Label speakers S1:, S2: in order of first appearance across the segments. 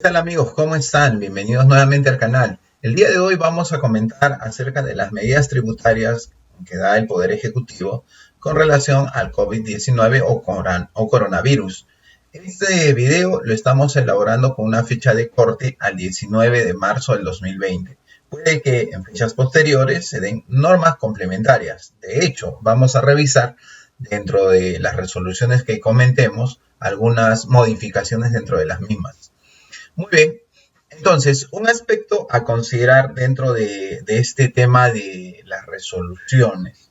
S1: ¿Qué tal amigos? ¿Cómo están? Bienvenidos nuevamente al canal. El día de hoy vamos a comentar acerca de las medidas tributarias que da el Poder Ejecutivo con relación al COVID-19 o coronavirus. Este video lo estamos elaborando con una fecha de corte al 19 de marzo del 2020. Puede que en fechas posteriores se den normas complementarias. De hecho, vamos a revisar dentro de las resoluciones que comentemos algunas modificaciones dentro de las mismas. Muy bien, entonces un aspecto a considerar dentro de este tema de las resoluciones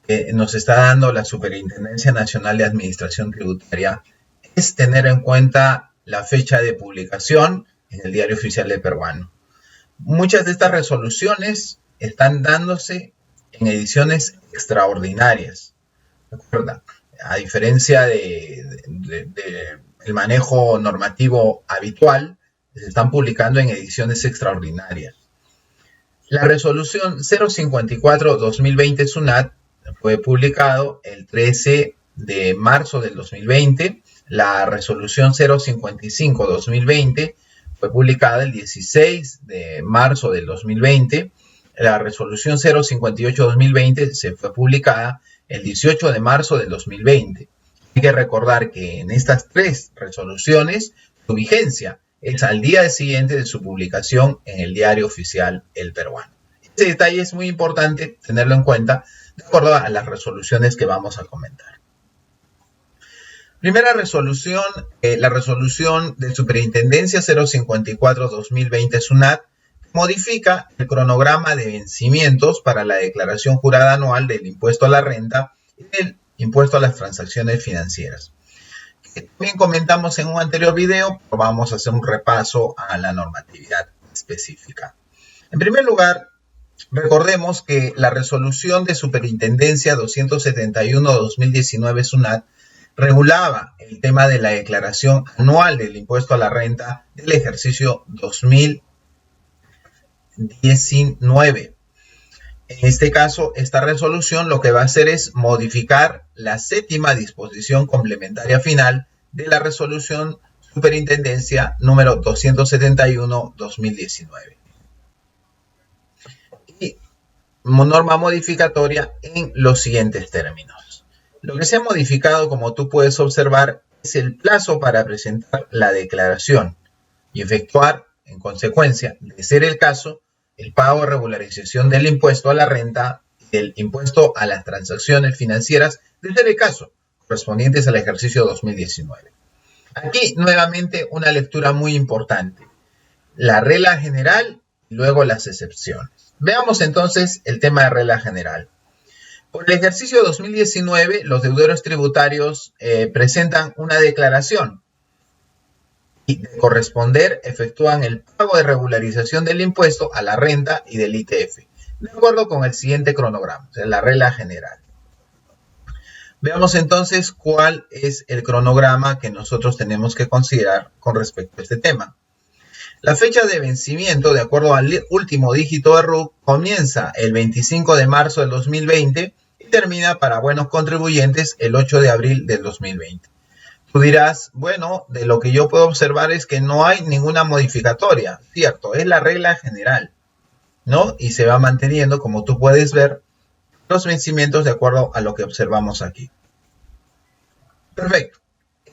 S1: que nos está dando la Superintendencia Nacional de Administración Tributaria es tener en cuenta la fecha de publicación en el Diario Oficial del Peruano. Muchas de estas resoluciones están dándose en ediciones extraordinarias. ¿Recuerda? A diferencia del manejo normativo habitual, se están publicando en ediciones extraordinarias. La resolución 054-2020 SUNAT fue publicado el 13 de marzo del 2020. La resolución 055-2020 fue publicada el 16 de marzo del 2020. La resolución 058-2020 se fue publicada el 18 de marzo del 2020. Hay que recordar que en estas tres resoluciones su vigencia es al día siguiente de su publicación en el Diario Oficial El Peruano. Este detalle es muy importante tenerlo en cuenta de acuerdo a las resoluciones que vamos a comentar. Primera resolución, la resolución de Superintendencia 054-2020 SUNAT, modifica el cronograma de vencimientos para la declaración jurada anual del impuesto a la renta y del impuesto a las transacciones financieras. También comentamos en un anterior video, pero vamos a hacer un repaso a la normatividad específica. En primer lugar, recordemos que la resolución de Superintendencia 271-2019 SUNAT regulaba el tema de la declaración anual del impuesto a la renta del ejercicio 2019. En este caso, esta resolución lo que va a hacer es modificar la séptima disposición complementaria final de la resolución Superintendencia número 271-2019. Y norma modificatoria en los siguientes términos. Lo que se ha modificado, como tú puedes observar, es el plazo para presentar la declaración y efectuar, en consecuencia, de ser el caso, el pago de regularización del impuesto a la renta y del impuesto a las transacciones financieras, de ser el caso, correspondientes al ejercicio 2019. Aquí, nuevamente, una lectura muy importante. La regla general y luego las excepciones. Veamos entonces el tema de regla general. Por el ejercicio 2019, los deudores tributarios presentan una declaración y de corresponder efectúan el pago de regularización del impuesto a la renta y del ITF, de acuerdo con el siguiente cronograma, o sea, la regla general. Veamos entonces cuál es el cronograma que nosotros tenemos que considerar con respecto a este tema. La fecha de vencimiento, de acuerdo al último dígito de RUC, comienza el 25 de marzo del 2020 y termina para buenos contribuyentes el 8 de abril del 2020. Tú dirás, bueno, de lo que yo puedo observar es que no hay ninguna modificatoria, cierto, es la regla general, ¿no? Y se va manteniendo, como tú puedes ver, los vencimientos de acuerdo a lo que observamos aquí. Perfecto,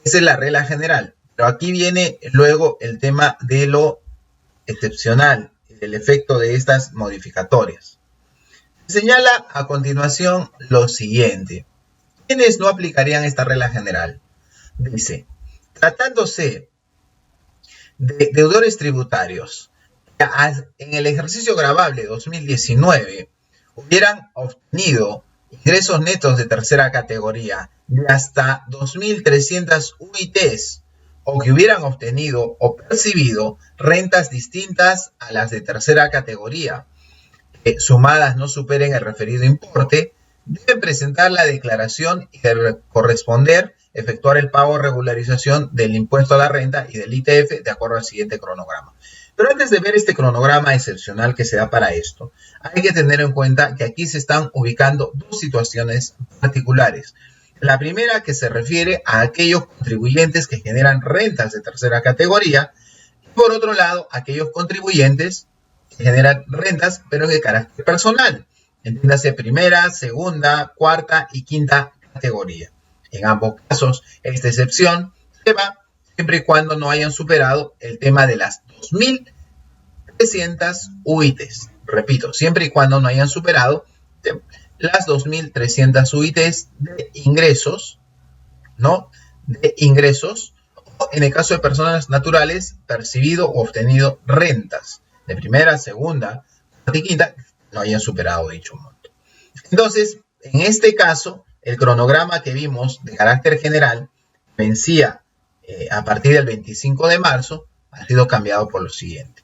S1: esa es la regla general, pero aquí viene luego el tema de lo excepcional, el efecto de estas modificatorias. Se señala a continuación lo siguiente. ¿Quiénes no aplicarían esta regla general? Dice, tratándose de deudores tributarios que en el ejercicio gravable 2019 hubieran obtenido ingresos netos de tercera categoría de hasta 2.300 UITs o que hubieran obtenido o percibido rentas distintas a las de tercera categoría que sumadas no superen el referido importe, deben presentar la declaración y de corresponder efectuar el pago de regularización del impuesto a la renta y del ITF de acuerdo al siguiente cronograma. Pero antes de ver este cronograma excepcional que se da para esto, hay que tener en cuenta que aquí se están ubicando dos situaciones particulares. La primera, que se refiere a aquellos contribuyentes que generan rentas de tercera categoría Por otro lado, aquellos contribuyentes que generan rentas, pero de carácter personal, entiéndase primera, segunda, cuarta y quinta categoría. En ambos casos, esta excepción se va siempre y cuando no hayan superado el tema de las 2.300 UITs. Repito, siempre y cuando no hayan superado las 2.300 UITs de ingresos, ¿no? De ingresos, o en el caso de personas naturales, percibido o obtenido rentas de primera, segunda, cuarta y quinta, no hayan superado dicho monto. Entonces, en este caso, el cronograma que vimos de carácter general vencía a partir del 25 de marzo, ha sido cambiado por lo siguiente.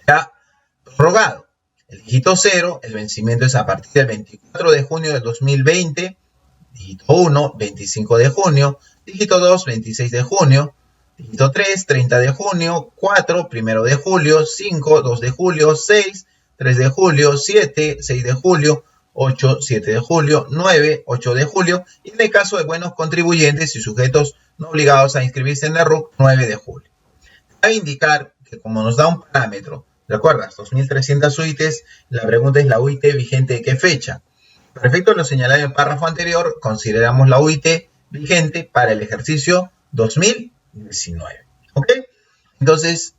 S1: Ya prorrogado. El dígito 0, el vencimiento es a partir del 24 de junio del 2020, dígito 1, 25 de junio, dígito 2, 26 de junio, dígito 3, 30 de junio, 4, 1 de julio, 5, 2 de julio, 6, 3 de julio, 7, 6 de julio, 8, 7 de julio, 9, 8 de julio, y en el caso de buenos contribuyentes y sujetos no obligados a inscribirse en la RUC, 9 de julio. Cabe indicar que como nos da un parámetro, ¿recuerdas? 2.300 UITs, la pregunta es la UIT vigente de qué fecha. Para efectos de lo señalado en el párrafo anterior, consideramos la UIT vigente para el ejercicio 2019. ¿Ok? Entonces,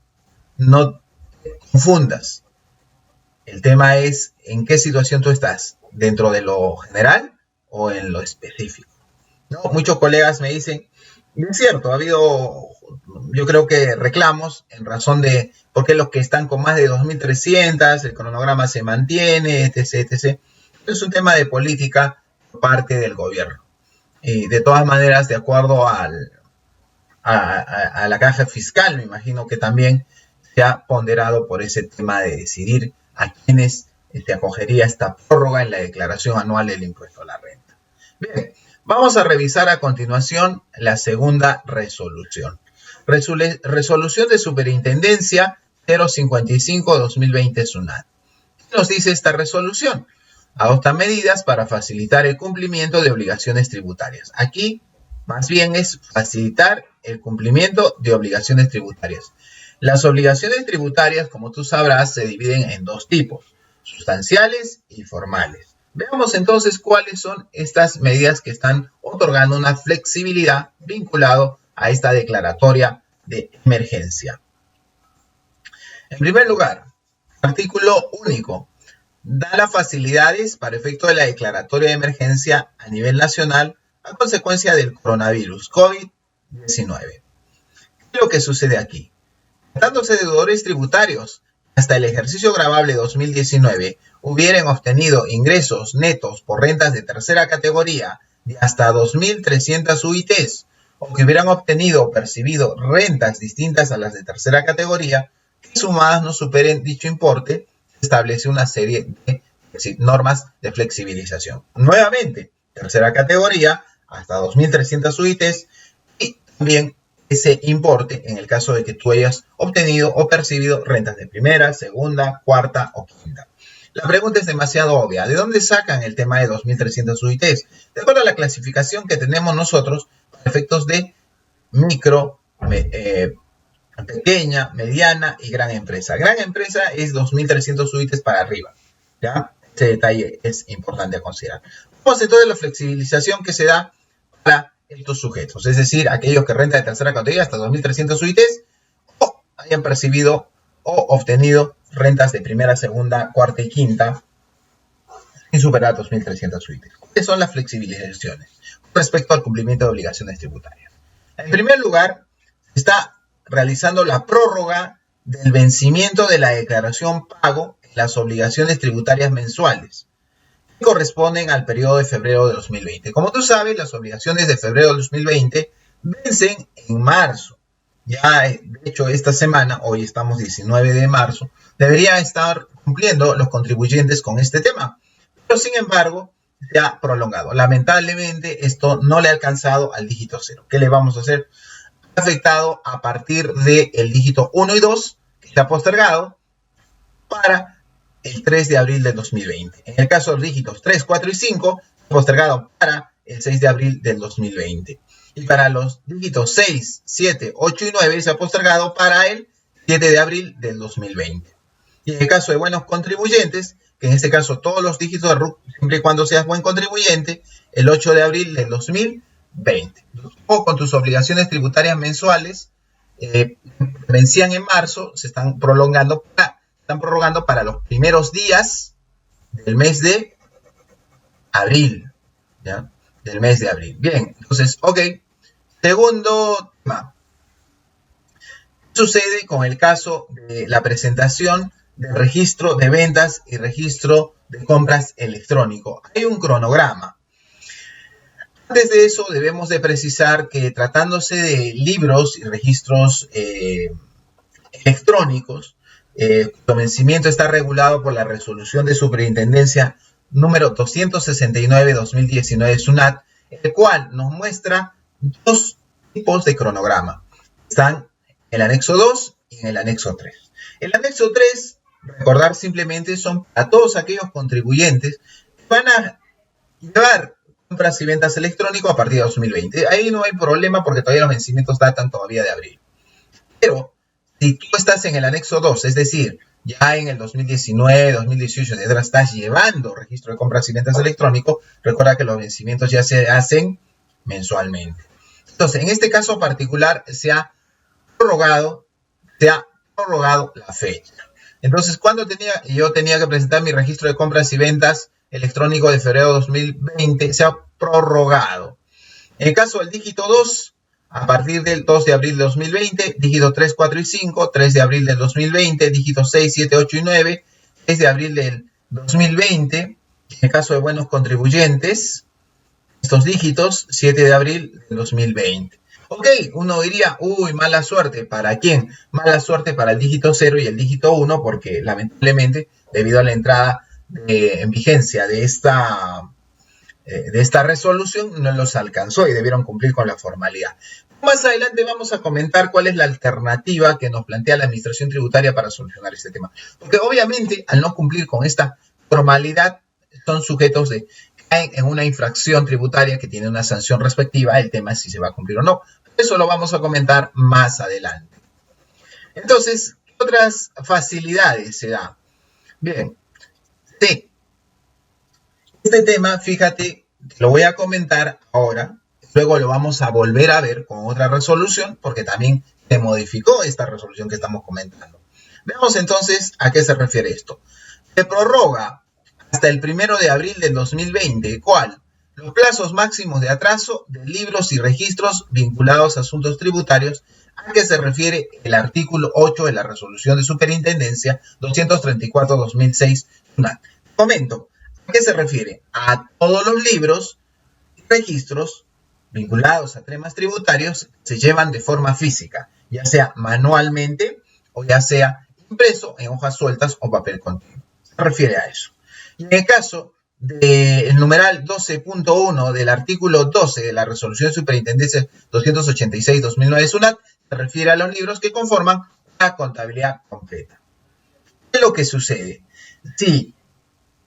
S1: no te confundas. El tema es en qué situación tú estás, dentro de lo general o en lo específico. ¿No? Muchos colegas me dicen, es cierto, ha habido, yo creo que reclamos en razón de por qué los que están con más de 2.300, el cronograma se mantiene, etc., etc. Es un tema de política por parte del gobierno. Y de todas maneras, de acuerdo a la caja fiscal, me imagino que también se ha ponderado por ese tema de decidir a quienes se acogería esta prórroga en la declaración anual del impuesto a la renta. Bien, vamos a revisar a continuación la segunda resolución. Resolución de Superintendencia 055-2020 SUNAT. ¿Qué nos dice esta resolución? Adopta medidas para facilitar el cumplimiento de obligaciones tributarias. Aquí, más bien, es facilitar el cumplimiento de obligaciones tributarias. Las obligaciones tributarias, como tú sabrás, se dividen en dos tipos, sustanciales y formales. Veamos entonces cuáles son estas medidas que están otorgando una flexibilidad vinculado a esta declaratoria de emergencia. En primer lugar, artículo único. Da las facilidades para efecto de la declaratoria de emergencia a nivel nacional a consecuencia del coronavirus COVID-19. ¿Qué es lo que sucede aquí? Tratándose de deudores tributarios, hasta el ejercicio grabable 2019 hubieran obtenido ingresos netos por rentas de tercera categoría de hasta 2.300 UITs, o que hubieran obtenido o percibido rentas distintas a las de tercera categoría, que sumadas no superen dicho importe, se establece una serie de normas de flexibilización. Nuevamente, tercera categoría, hasta 2.300 UITs, y también ese importe en el caso de que tú hayas obtenido o percibido rentas de primera, segunda, cuarta o quinta. La pregunta es demasiado obvia. ¿De dónde sacan el tema de 2.300 UITs? De acuerdo a la clasificación que tenemos nosotros para efectos de micro, pequeña, mediana y gran empresa. Gran empresa es 2.300 UITs para arriba. ¿Ya? Este detalle es importante a considerar. Vamos entonces a la flexibilización que se da para estos sujetos, es decir, aquellos que renta de tercera categoría hasta 2.300 UITs o hayan percibido o obtenido rentas de primera, segunda, cuarta y quinta sin superar 2.300 UITs. ¿Cuáles son las flexibilizaciones respecto al cumplimiento de obligaciones tributarias? En primer lugar, se está realizando la prórroga del vencimiento de la declaración pago en las obligaciones tributarias mensuales que corresponden al periodo de febrero de 2020. Como tú sabes, las obligaciones de febrero de 2020 vencen en marzo. Ya, de hecho, esta semana, hoy estamos 19 de marzo, deberían estar cumpliendo los contribuyentes con este tema. Pero, sin embargo, se ha prolongado. Lamentablemente, esto no le ha alcanzado al dígito 0. ¿Qué le vamos a hacer? Afectado a partir del dígito 1 y 2, que se ha postergado para el 3 de abril del 2020. En el caso de los dígitos 3, 4 y 5, postergado para el 6 de abril del 2020. Y para los dígitos 6, 7, 8 y 9 se ha postergado para el 7 de abril del 2020. Y en el caso de buenos contribuyentes, que en este caso todos los dígitos de RUC, siempre y cuando seas buen contribuyente, el 8 de abril del 2020. O con tus obligaciones tributarias mensuales, vencían en marzo, se están prorrogando para los primeros días del mes de abril, ¿ya? Del mes de abril. Bien, entonces, ok. Segundo tema. ¿Qué sucede con el caso de la presentación del registro de ventas y registro de compras electrónico? Hay un cronograma. Antes de eso, debemos de precisar que tratándose de libros y registros electrónicos, su vencimiento está regulado por la resolución de superintendencia número 269-2019 SUNAT, el cual nos muestra dos tipos de cronograma. Están en el anexo 2 y en el anexo 3. El anexo 3, recordar simplemente, son a todos aquellos contribuyentes que van a llevar compras y ventas electrónicos a partir de 2020. Ahí no hay problema porque todavía los vencimientos datan todavía de abril. Pero si tú estás en el anexo 2, es decir, ya en el 2019, 2018, etc., estás llevando registro de compras y ventas electrónico, recuerda que los vencimientos ya se hacen mensualmente. Entonces, en este caso particular se ha prorrogado la fecha. Entonces, ¿cuándo yo tenía que presentar mi registro de compras y ventas electrónico de febrero de 2020? Se ha prorrogado. En el caso del dígito 2, a partir del 2 de abril de 2020, dígito 3, 4 y 5, 3 de abril del 2020, dígitos 6, 7, 8 y 9, 6 de abril del 2020, en el caso de buenos contribuyentes, estos dígitos, 7 de abril del 2020. Ok, uno diría, uy, mala suerte. ¿Para quién? Mala suerte para el dígito 0 y el dígito 1, porque lamentablemente, debido a la entrada en vigencia de esta resolución, no los alcanzó y debieron cumplir con la formalidad. Más adelante vamos a comentar cuál es la alternativa que nos plantea la Administración Tributaria para solucionar este tema. Porque obviamente, al no cumplir con esta formalidad, son sujetos de caen en una infracción tributaria que tiene una sanción respectiva. El tema es si se va a cumplir o no. Eso lo vamos a comentar más adelante. Entonces, ¿qué otras facilidades se da? Bien, sí. Este tema, fíjate, lo voy a comentar ahora, luego lo vamos a volver a ver con otra resolución, porque también se modificó esta resolución que estamos comentando. Veamos entonces a qué se refiere esto. Se prorroga hasta el 1 de abril del 2020, ¿cuál? Los plazos máximos de atraso de libros y registros vinculados a asuntos tributarios, a que se refiere el artículo 8 de la resolución de superintendencia 234-2006. Comento. ¿A qué se refiere? A todos los libros y registros vinculados a temas tributarios se llevan de forma física, ya sea manualmente o ya sea impreso en hojas sueltas o papel continuo. Se refiere a eso. Y en el caso del numeral 12.1 del artículo 12 de la resolución de superintendencia 286-2009 SUNAT, se refiere a los libros que conforman la contabilidad completa. ¿Qué es lo que sucede? Si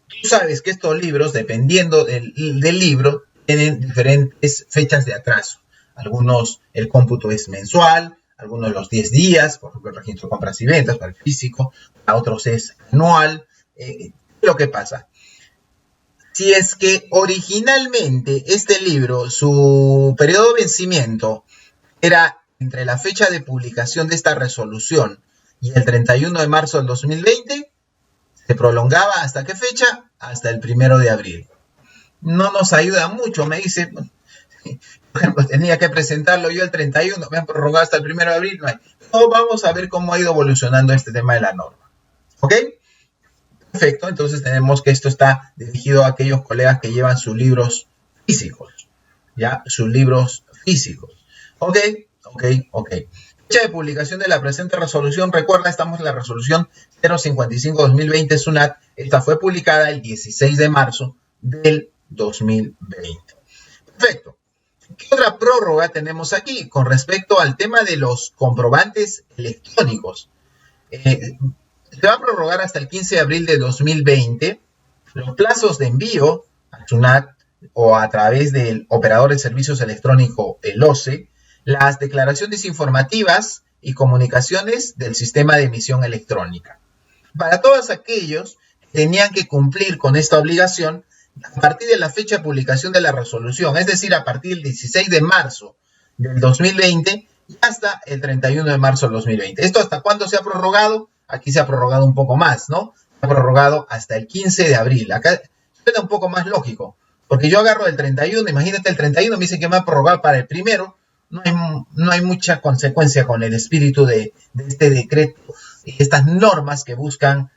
S1: tú sabes que estos libros, dependiendo del libro, tienen diferentes fechas de atraso. Algunos, el cómputo es mensual, algunos los 10 días, por ejemplo, el registro de compras y ventas para el físico, para otros es anual. Lo que pasa, si es que originalmente este libro, su periodo de vencimiento era entre la fecha de publicación de esta resolución y el 31 de marzo del 2020, se prolongaba ¿hasta qué fecha? Hasta el 1 de abril. No nos ayuda mucho, me dice, por ejemplo, tenía que presentarlo yo el 31, me han prorrogado hasta el 1 de abril, no hay. No, vamos a ver cómo ha ido evolucionando este tema de la norma. ¿Ok? Perfecto, entonces tenemos que esto está dirigido a aquellos colegas que llevan sus libros físicos, ¿ya? Sus libros físicos. ¿Ok? Fecha de publicación de la presente resolución, recuerda, estamos en la resolución 055-2020 SUNAT, esta fue publicada el 16 de marzo del 2020. Perfecto. ¿Qué otra prórroga tenemos aquí con respecto al tema de los comprobantes electrónicos? Se va a prorrogar hasta el 15 de abril de 2020 los plazos de envío a SUNAT o a través del operador de servicios electrónicos, el OCE, las declaraciones informativas y comunicaciones del sistema de emisión electrónica. Para todos aquellos que tenían que cumplir con esta obligación a partir de la fecha de publicación de la resolución, es decir, a partir del 16 de marzo del 2020 y hasta el 31 de marzo del 2020. ¿Esto hasta cuándo se ha prorrogado? Aquí se ha prorrogado un poco más, ¿no? Se ha prorrogado hasta el 15 de abril. Acá suena un poco más lógico, porque yo agarro el 31, imagínate el 31, me dicen que me va a prorrogar para el primero, no hay mucha consecuencia con el espíritu de este decreto y estas normas que buscan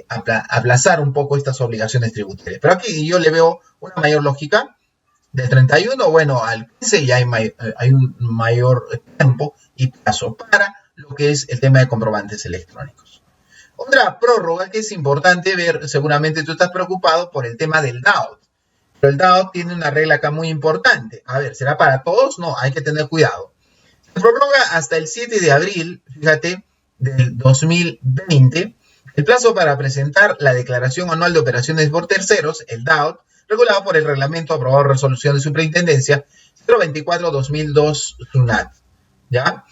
S1: aplazar un poco estas obligaciones tributarias. Pero aquí yo le veo una mayor lógica. Del 31, bueno, al 15 ya hay un mayor tiempo y plazo para lo que es el tema de comprobantes electrónicos. Otra prórroga que es importante ver, seguramente tú estás preocupado por el tema del DAOT. Pero el DAOT tiene una regla acá muy importante. A ver, ¿será para todos? No, hay que tener cuidado. Se prorroga hasta el 7 de abril, fíjate, del 2020, el plazo para presentar la declaración anual de operaciones por terceros, el DAOT, regulado por el reglamento aprobado en resolución de superintendencia 024-2002 SUNAT. ¿Ya?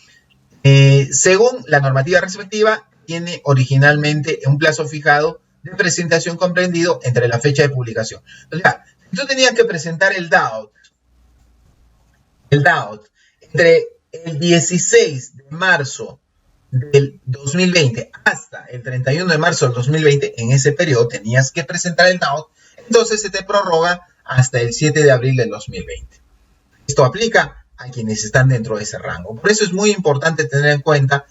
S1: Según la normativa respectiva, tiene originalmente un plazo fijado de presentación comprendido entre la fecha de publicación. O sea, tú tenías que presentar el DAOT entre el 16 de marzo del 2020 hasta el 31 de marzo del 2020, en ese periodo tenías que presentar el DAOT, entonces se te prorroga hasta el 7 de abril del 2020. Esto aplica a quienes están dentro de ese rango. Por eso es muy importante tener en cuenta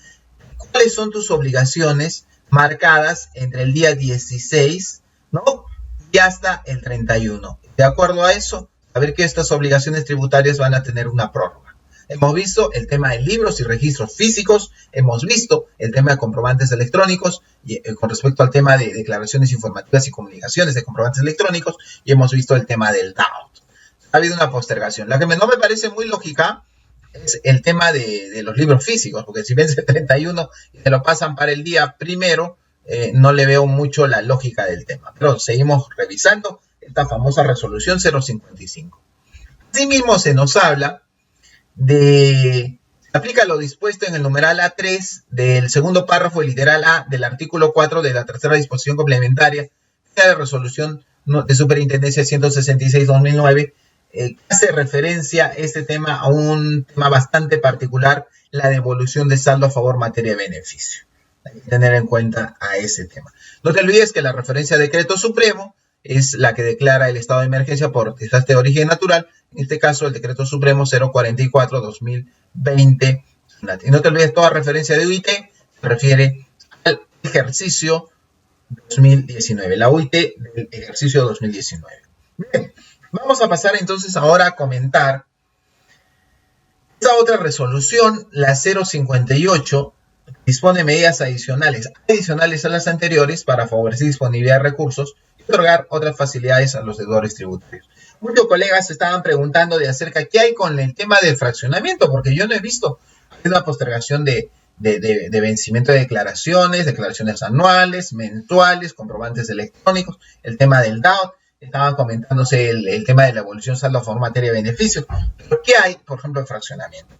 S1: cuáles son tus obligaciones marcadas entre el día 16, ¿no? Y hasta el 31. De acuerdo a eso, saber que estas obligaciones tributarias van a tener una prórroga. Hemos visto el tema de libros y registros físicos, hemos visto el tema de comprobantes electrónicos, y, con respecto al tema de declaraciones informativas y comunicaciones de comprobantes electrónicos, y hemos visto el tema del DAOT. Ha habido una postergación. La que no me parece muy lógica es el tema de los libros físicos, porque si vence el 31 y se lo pasan para el día primero, no le veo mucho la lógica del tema. Pero seguimos revisando esta famosa resolución 055. Asimismo se nos habla se aplica lo dispuesto en el numeral A3 del segundo párrafo literal A del artículo 4 de la tercera disposición complementaria de la resolución de superintendencia 166-2009, hace referencia este tema a un tema bastante particular, la devolución de saldo a favor materia de beneficio. Hay que tener en cuenta a ese tema. No te olvides que la referencia a decreto supremo es la que declara el estado de emergencia por desastre de origen natural, en este caso el decreto supremo 044-2020. Y no te olvides, toda referencia de UIT se refiere al ejercicio 2019, la UIT del ejercicio 2019. Bien, vamos a pasar entonces ahora a comentar esta otra resolución, la 058, dispone medidas adicionales a las anteriores para favorecer disponibilidad de recursos y otorgar otras facilidades a los deudores tributarios. Muchos colegas estaban preguntando de acerca de qué hay con el tema del fraccionamiento, porque yo no he visto una postergación de vencimiento de declaraciones anuales, mensuales, comprobantes electrónicos, el tema del DAOT, estaba comentándose el tema de la evolución saldo a favor materia de beneficios. Pero ¿qué hay, por ejemplo, el fraccionamiento?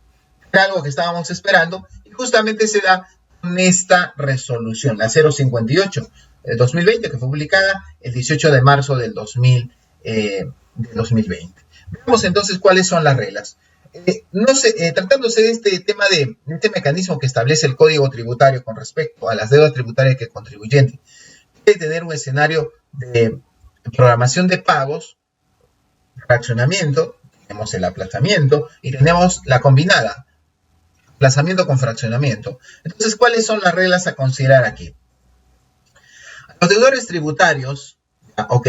S1: Era algo que estábamos esperando y justamente se da con esta resolución, la 058 de 2020, que fue publicada el 18 de marzo del 2020. Veamos entonces cuáles son las reglas. Tratándose de este tema de este mecanismo que establece el Código Tributario con respecto a las deudas tributarias que el contribuyente debe tener un escenario de programación de pagos, fraccionamiento, tenemos el aplazamiento y tenemos la combinada, aplazamiento con fraccionamiento. Entonces, ¿cuáles son las reglas a considerar aquí? Los deudores tributarios, con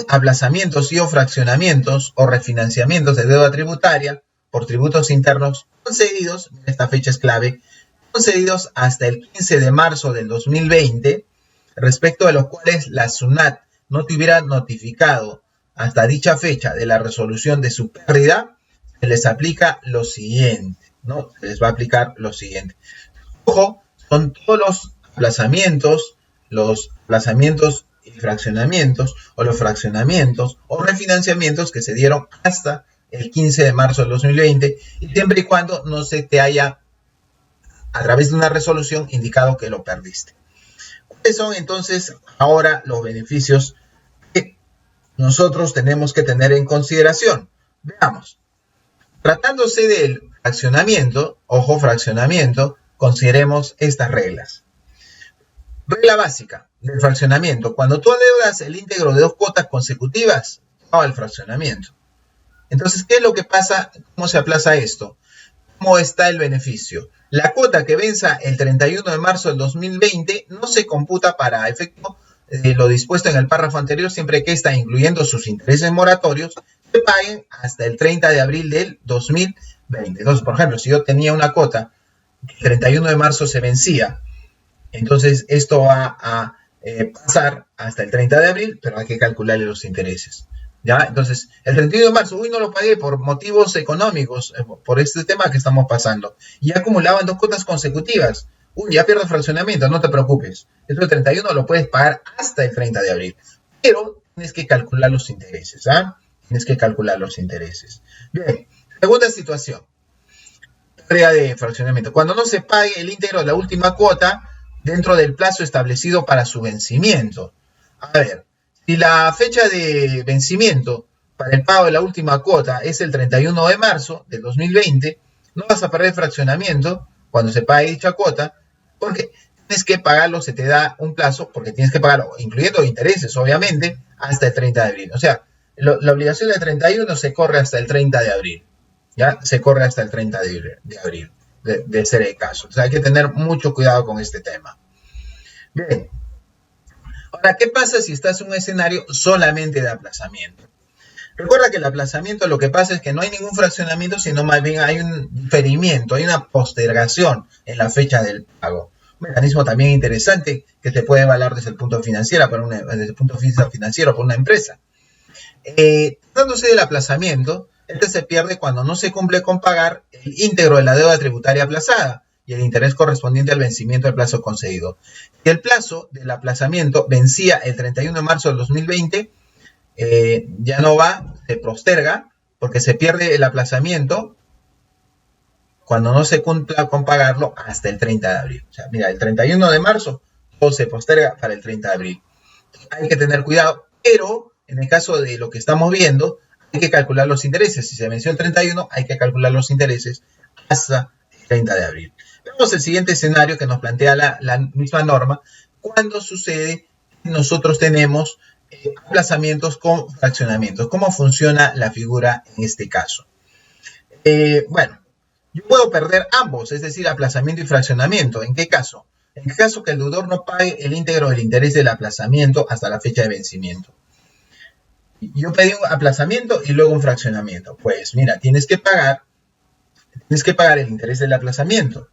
S1: aplazamientos y o fraccionamientos o refinanciamientos de deuda tributaria por tributos internos concedidos, esta fecha es clave, concedidos hasta el 15 de marzo del 2020, respecto de los cuales la SUNAT no te hubiera notificado hasta dicha fecha de la resolución de su pérdida, se les aplica lo siguiente, ¿no? Se les va a aplicar lo siguiente. Ojo, son todos los aplazamientos y fraccionamientos, o los fraccionamientos o refinanciamientos que se dieron hasta el 15 de marzo del 2020, y siempre y cuando no se te haya, a través de una resolución, indicado que lo perdiste. ¿Cuáles son entonces ahora los beneficios que nosotros tenemos que tener en consideración? Veamos. Tratándose del fraccionamiento, ojo, fraccionamiento, consideremos estas reglas. Regla básica del fraccionamiento. Cuando tú adeudas el íntegro de dos cuotas consecutivas, va al fraccionamiento. Entonces, ¿qué es lo que pasa? ¿Cómo se aplaza esto? ¿Cómo está el beneficio? La cuota que venza el 31 de marzo del 2020 no se computa para efecto de lo dispuesto en el párrafo anterior, siempre que está incluyendo sus intereses moratorios, se paguen hasta el 30 de abril del 2020. Entonces, por ejemplo, si yo tenía una cuota que el 31 de marzo se vencía, entonces esto va a pasar hasta el 30 de abril, pero hay que calcularle los intereses. ¿Ya? Entonces, el 31 de marzo, no lo pagué por motivos económicos, por este tema que estamos pasando. Y acumulaban dos cuotas consecutivas. Ya pierdo el fraccionamiento, no te preocupes. Esto del 31 lo puedes pagar hasta el 30 de abril. Pero tienes que calcular los intereses. Tienes que calcular los intereses. Bien, segunda situación. Pérdida de fraccionamiento. Cuando no se pague el íntegro de la última cuota dentro del plazo establecido para su vencimiento. A ver. Si la fecha de vencimiento para el pago de la última cuota es el 31 de marzo del 2020, no vas a perder fraccionamiento cuando se pague dicha cuota, porque tienes que pagarlo, se te da un plazo, porque tienes que pagarlo, incluyendo intereses, obviamente, hasta el 30 de abril. O sea, la obligación del 31 se corre hasta el 30 de abril. ¿Ya? Se corre hasta el 30 de abril, de ser el caso. O sea, hay que tener mucho cuidado con este tema. Bien. Ahora, ¿qué pasa si estás en un escenario solamente de aplazamiento? Recuerda que el aplazamiento lo que pasa es que no hay ningún fraccionamiento, sino más bien hay un diferimiento, hay una postergación en la fecha del pago. Un mecanismo también interesante que se puede evaluar desde el punto financiero desde el punto de vista financiero para una empresa. Tratándose del aplazamiento, este se pierde cuando no se cumple con pagar el íntegro de la deuda tributaria aplazada y el interés correspondiente al vencimiento del plazo concedido. Si el plazo del aplazamiento vencía el 31 de marzo del 2020, ya no va, se posterga, porque se pierde el aplazamiento cuando no se cumpla con pagarlo hasta el 30 de abril. O sea, mira, el 31 de marzo todo se posterga para el 30 de abril. Hay que tener cuidado, pero en el caso de lo que estamos viendo, hay que calcular los intereses. Si se venció el 31, hay que calcular los intereses hasta el 30 de abril. Veamos el siguiente escenario que nos plantea la misma norma. Cuando sucede que nosotros tenemos aplazamientos con fraccionamientos. ¿Cómo funciona la figura en este caso? Bueno, yo puedo perder ambos, es decir, aplazamiento y fraccionamiento. ¿En qué caso? En el caso que el deudor no pague el íntegro del interés del aplazamiento hasta la fecha de vencimiento. Yo pedí un aplazamiento y luego un fraccionamiento. Pues mira, tienes que pagar el interés del aplazamiento.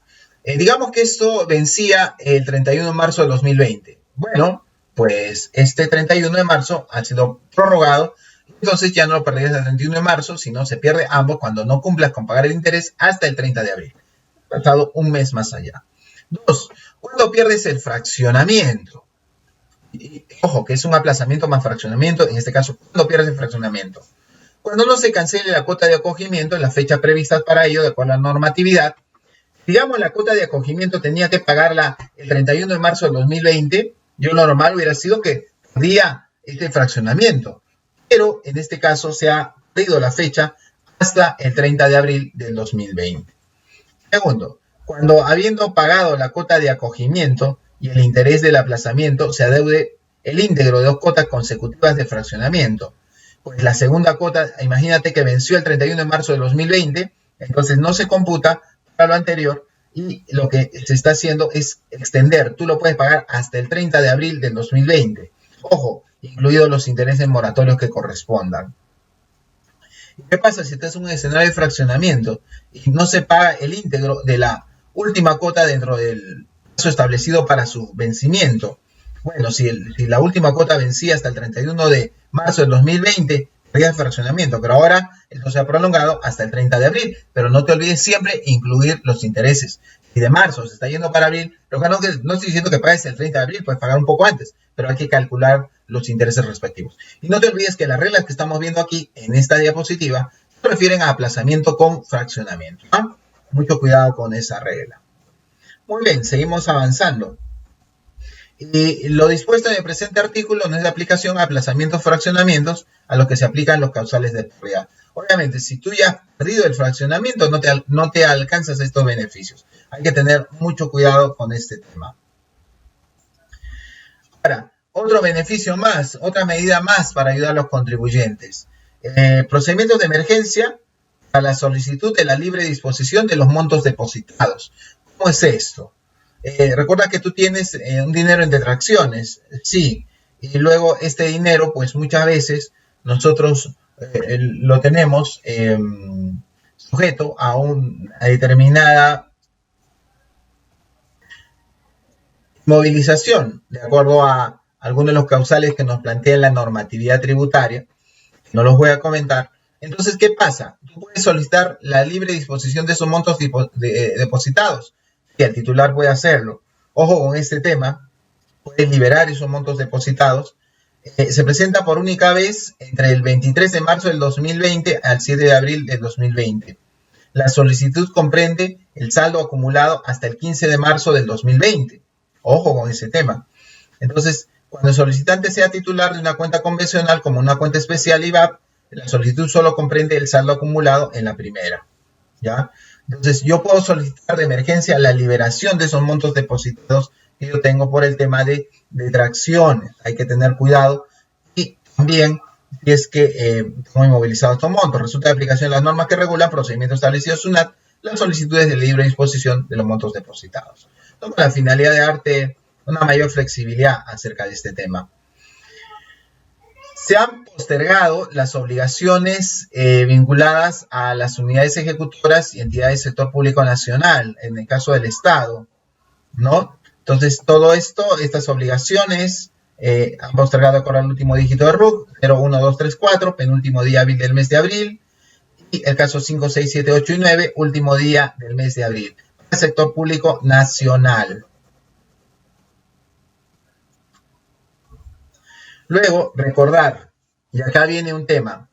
S1: Digamos que esto vencía el 31 de marzo de 2020. Bueno, pues este 31 de marzo ha sido prorrogado, entonces ya no lo perderías el 31 de marzo, sino se pierde ambos cuando no cumplas con pagar el interés hasta el 30 de abril. Ha pasado un mes más allá. 2. Cuando pierdes el fraccionamiento. Y, ojo, que es un aplazamiento más fraccionamiento, en este caso, cuando pierdes el fraccionamiento. Cuando no se cancele la cuota de acogimiento en la fecha prevista para ello, de acuerdo a la normatividad. Digamos, la cuota de acogimiento tenía que pagarla el 31 de marzo del 2020. Yo lo normal hubiera sido que perdía este fraccionamiento. Pero en este caso se ha perdido la fecha hasta el 30 de abril del 2020. Segundo, cuando habiendo pagado la cuota de acogimiento y el interés del aplazamiento, se adeude el íntegro de dos cuotas consecutivas de fraccionamiento. Pues la segunda cuota, imagínate que venció el 31 de marzo del 2020, entonces no se computa para lo anterior y lo que se está haciendo es extender. Tú lo puedes pagar hasta el 30 de abril del 2020. Ojo, incluidos los intereses moratorios que correspondan. ¿Qué pasa si estás en un escenario de fraccionamiento y no se paga el íntegro de la última cuota dentro del plazo establecido para su vencimiento? Bueno, si la última cuota vencía hasta el 31 de marzo del 2020, había fraccionamiento, pero ahora esto se ha prolongado hasta el 30 de abril. Pero no te olvides siempre incluir los intereses. si de marzo se está yendo para abril, lo que no estoy diciendo que pagues el 30 de abril, puedes pagar un poco antes, pero hay que calcular los intereses respectivos. Y no te olvides que las reglas que estamos viendo aquí en esta diapositiva se refieren a aplazamiento con fraccionamiento, ¿no? Mucho cuidado con esa regla. Muy bien, seguimos avanzando. Y lo dispuesto en el presente artículo no es de aplicación a aplazamientos fraccionamientos a los que se aplican los causales de pérdida. Obviamente, si tú ya has perdido el fraccionamiento, no te alcanzas estos beneficios. Hay que tener mucho cuidado con este tema. Ahora, otro beneficio más, otra medida más para ayudar a los contribuyentes. Procedimientos de emergencia a la solicitud de la libre disposición de los montos depositados. ¿Cómo es esto? Recuerda que tú tienes un dinero en detracciones, sí, y luego este dinero, pues muchas veces nosotros lo tenemos sujeto a una determinada movilización, de acuerdo a algunos de los causales que nos plantea la normatividad tributaria, no los voy a comentar. Entonces, ¿qué pasa? Tú puedes solicitar la libre disposición de esos montos depositados. Y el titular puede hacerlo. Ojo con este tema, puedes liberar esos montos depositados. Se presenta por única vez entre el 23 de marzo del 2020 al 7 de abril del 2020. La solicitud comprende el saldo acumulado hasta el 15 de marzo del 2020. Ojo con ese tema. Entonces, cuando el solicitante sea titular de una cuenta convencional como una cuenta especial IVAP, la solicitud solo comprende el saldo acumulado en la primera, ¿ya? Entonces, yo puedo solicitar de emergencia la liberación de esos montos depositados que yo tengo por el tema de detracciones. Hay que tener cuidado. Y también, si es que tengo inmovilizados estos montos, resulta de aplicación de las normas que regulan procedimientos establecidos SUNAT, las solicitudes de libre disposición de los montos depositados. Con la finalidad de darte una mayor flexibilidad acerca de este tema. Se han postergado las obligaciones vinculadas a las unidades ejecutoras y entidades del sector público nacional, en el caso del Estado, ¿no? Entonces, todo esto, estas obligaciones, han postergado con el último dígito de RUC, 01234, penúltimo día hábil del mes de abril, y el caso 5, 6, 7, 8 y 9, último día del mes de abril, para el sector público nacional. Luego, recordar, y acá viene un tema.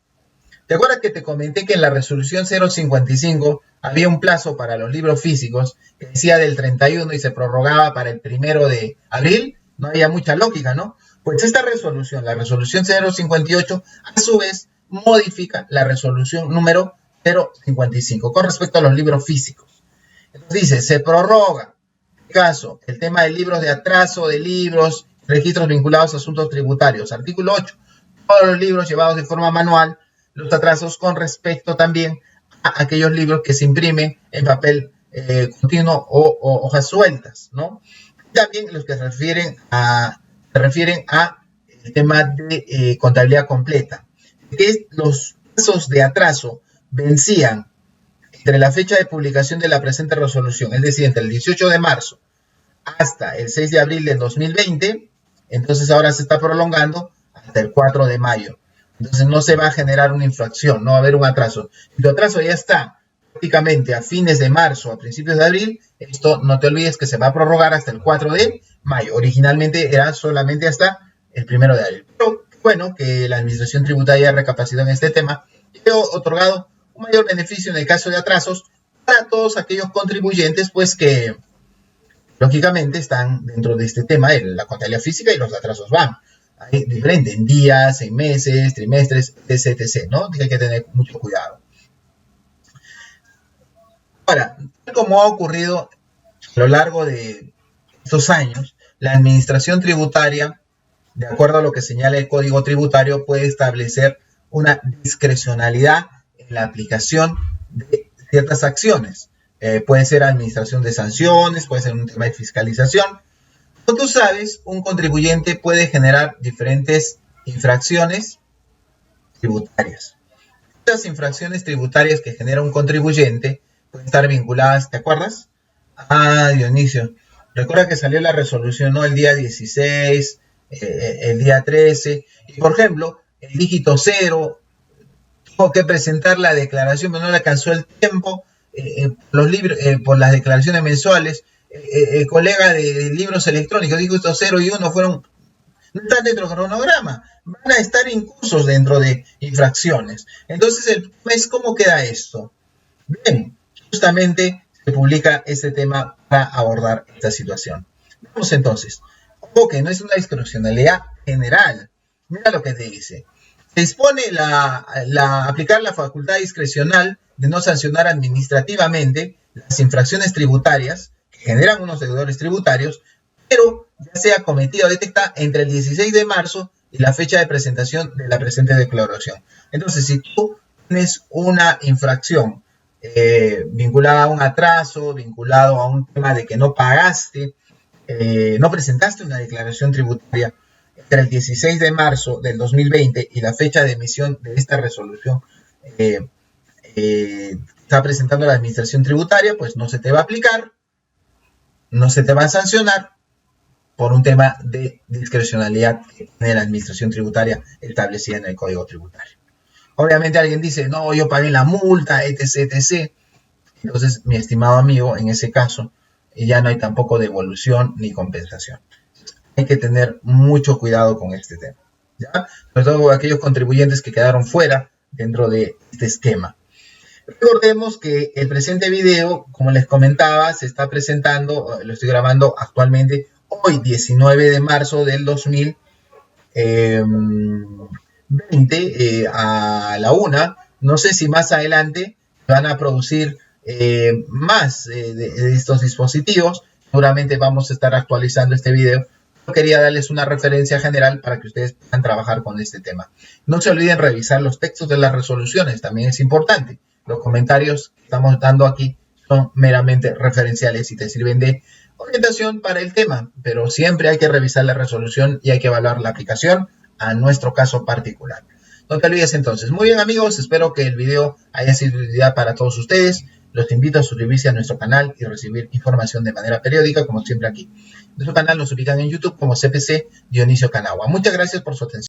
S1: ¿Te acuerdas que te comenté que en la resolución 055 había un plazo para los libros físicos que decía del 31 y se prorrogaba para el 1 de abril? No había mucha lógica, ¿no? Pues esta resolución, la resolución 058, a su vez modifica la resolución número 055 con respecto a los libros físicos. Entonces dice, se prorroga, en este caso, el tema de libros de atraso de libros, registros vinculados a asuntos tributarios. Artículo 8. Todos los libros llevados de forma manual, los atrasos con respecto también a aquellos libros que se imprimen en papel continuo o hojas sueltas, ¿no? También los que se refieren a el tema de contabilidad completa. Que los plazos de atraso vencían entre la fecha de publicación de la presente resolución, es decir, entre el 18 de marzo hasta el 6 de abril del 2020, entonces ahora se está prolongando hasta el 4 de mayo. Entonces no se va a generar una infracción, no va a haber un atraso. Si tu atraso ya está prácticamente a fines de marzo, a principios de abril, esto no te olvides que se va a prorrogar hasta el 4 de mayo. Originalmente era solamente hasta el 1 de abril. Pero bueno, que la Administración Tributaria ha recapacitado en este tema y ha otorgado un mayor beneficio en el caso de atrasos para todos aquellos contribuyentes, pues que lógicamente están dentro de este tema de la contabilidad física y los atrasos van. Hay diferentes, en días, en meses, trimestres, etc, etc, ¿no? Hay que tener mucho cuidado. Ahora, como ha ocurrido a lo largo de estos años, la Administración Tributaria, de acuerdo a lo que señala el Código Tributario, puede establecer una discrecionalidad en la aplicación de ciertas acciones. Puede ser administración de sanciones, puede ser un tema de fiscalización. Como tú sabes, un contribuyente puede generar diferentes infracciones tributarias. Estas infracciones tributarias que genera un contribuyente pueden estar vinculadas, ¿te acuerdas? Dionisio, recuerda que salió la resolución, ¿no? El día 16, el día 13, y por ejemplo, el dígito 0, tuvo que presentar la declaración, pero no le alcanzó el tiempo, los libros, por las declaraciones mensuales. El colega de libros electrónicos dijo estos 0 y 1 fueron, no están dentro del cronograma, van a estar incursos dentro de infracciones. Entonces el tema es cómo queda esto. Bien, justamente se publica este tema para abordar esta situación. Vamos entonces. Ojo que no es una discrecionalidad general. Mira lo que te dice. Se dispone aplicar la facultad discrecional de no sancionar administrativamente las infracciones tributarias que generan unos deudores tributarios, pero ya sea cometida o detectada entre el 16 de marzo y la fecha de presentación de la presente declaración. Entonces, si tú tienes una infracción vinculada a un atraso, vinculado a un tema de que no pagaste, no presentaste una declaración tributaria entre el 16 de marzo del 2020 y la fecha de emisión de esta resolución está presentando la administración tributaria, pues no se te va a aplicar, no se te va a sancionar por un tema de discrecionalidad que tiene la administración tributaria establecida en el Código Tributario. Obviamente alguien dice, no, yo pagué la multa, etc, etc. Entonces, mi estimado amigo, en ese caso, ya no hay tampoco devolución ni compensación. Hay que tener mucho cuidado con este tema, ¿ya? Sobre todo aquellos contribuyentes que quedaron fuera dentro de este esquema. Recordemos que el presente video, como les comentaba, se está presentando, lo estoy grabando actualmente, hoy 19 de marzo del 2020 a la 1. No sé si más adelante van a producir más de estos dispositivos. Seguramente vamos a estar actualizando este video. Yo quería darles una referencia general para que ustedes puedan trabajar con este tema. No se olviden revisar los textos de las resoluciones, también es importante. Los comentarios que estamos dando aquí son meramente referenciales y te sirven de orientación para el tema, pero siempre hay que revisar la resolución y hay que evaluar la aplicación a nuestro caso particular. No te olvides entonces. Muy bien amigos, espero que el video haya sido de utilidad para todos ustedes. Los invito a suscribirse a nuestro canal y recibir información de manera periódica, como siempre aquí. Nuestro canal nos ubican en YouTube como CPC Dionisio Canagua. Muchas gracias por su atención.